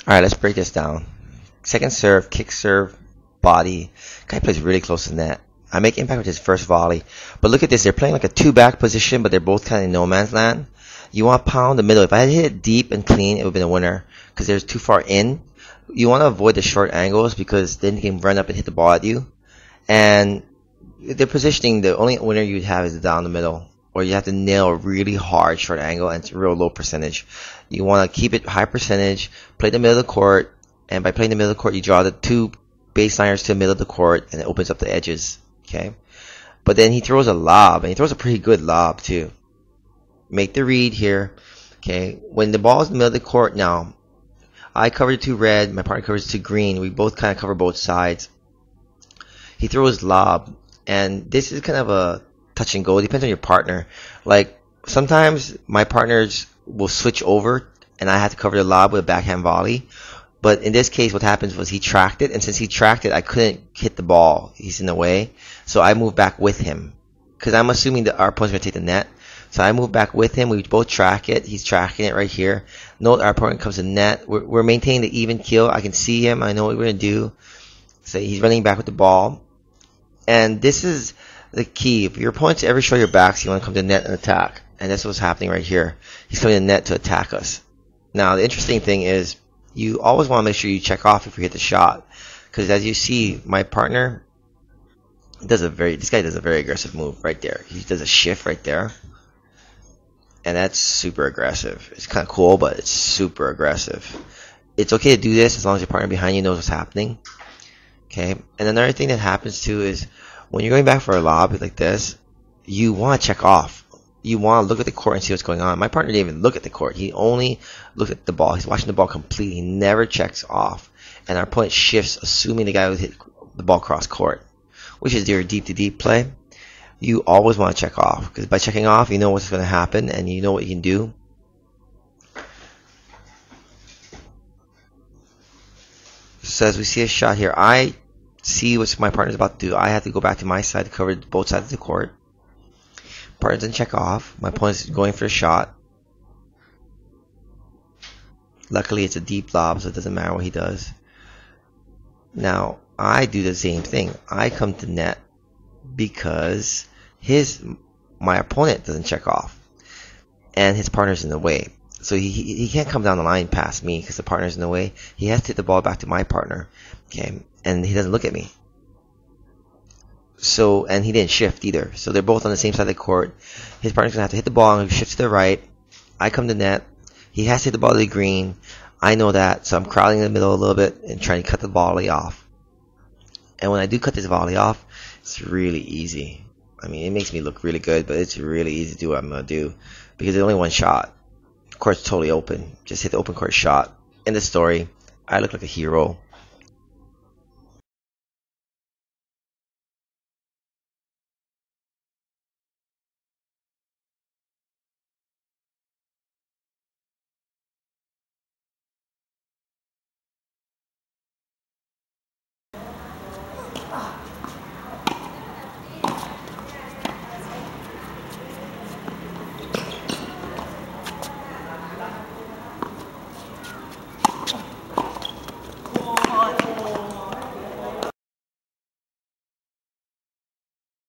Alright, let's break this down. Second serve, kick serve, body. Guy plays really close to net. I make impact with his first volley. But look at this, they're playing like a two-back position, but they're both kind of in no man's land. You want to pound the middle. If I had hit it deep and clean, it would have been a winner because they're too far in. You want to avoid the short angles because then he can run up and hit the ball at you. And they're positioning, the only winner you'd have is down the middle. Or you have to nail a really hard short angle and it's real low percentage. You want to keep it high percentage, play the middle of the court, and by playing the middle of the court, you draw the two baseliners to the middle of the court and it opens up the edges. Okay? But then he throws a lob, and he throws a pretty good lob too. Make the read here. Okay? When the ball is in the middle of the court now, I covered to red, my partner covers to green. We both kind of cover both sides. He throws lob, and this is kind of a touch and go. It depends on your partner. Like, sometimes my partners will switch over, and I have to cover the lob with a backhand volley. But in this case, what happens was he tracked it, and since he tracked it, I couldn't hit the ball. He's in the way. So I moved back with him. Because I'm assuming that our opponent's going to take the net. So I moved back with him. We both track it. He's tracking it right here. Note our opponent comes to net. We're maintaining the even keel. I can see him. I know what we're going to do. So he's running back with the ball. And this is the key. If your opponent's ever show your backs, you want to come to net and attack. And that's what's happening right here. He's coming to net to attack us. Now, the interesting thing is, you always want to make sure you check off if you hit the shot. Because as you see, my partner this guy does a very aggressive move right there. He does a shift right there. And that's super aggressive. It's kind of cool, but it's super aggressive. It's okay to do this as long as your partner behind you knows what's happening. Okay? And another thing that happens too is when you're going back for a lob like this, you want to check off. You want to look at the court and see what's going on. My partner didn't even look at the court. He only looked at the ball. He's watching the ball completely. He never checks off. And our opponent shifts, assuming the guy would hit the ball cross court, which is your deep-to-deep play. You always want to check off, because by checking off, you know what's going to happen, and you know what you can do. So as we see a shot here, I see what my partner's about to do. I have to go back to my side to cover both sides of the court. Partner doesn't check off. My opponent's going for a shot. Luckily, it's a deep lob, so it doesn't matter what he does. Now, I do the same thing. I come to net because my opponent doesn't check off, and his partner's in the way. So he can't come down the line past me because the partner's in the way. He has to hit the ball back to my partner, okay? And he doesn't look at me. So, and he didn't shift either. So they're both on the same side of the court. His partner's gonna have to hit the ball and shift to the right. I come to net. He has to hit the ball to the green. I know that, so I'm crowding in the middle a little bit and trying to cut the volley off. And when I do cut this volley off, it's really easy. I mean, it makes me look really good, but it's really easy to do what I'm gonna do because there's only one shot. The court's totally open. Just hit the open court shot. End of story. I look like a hero.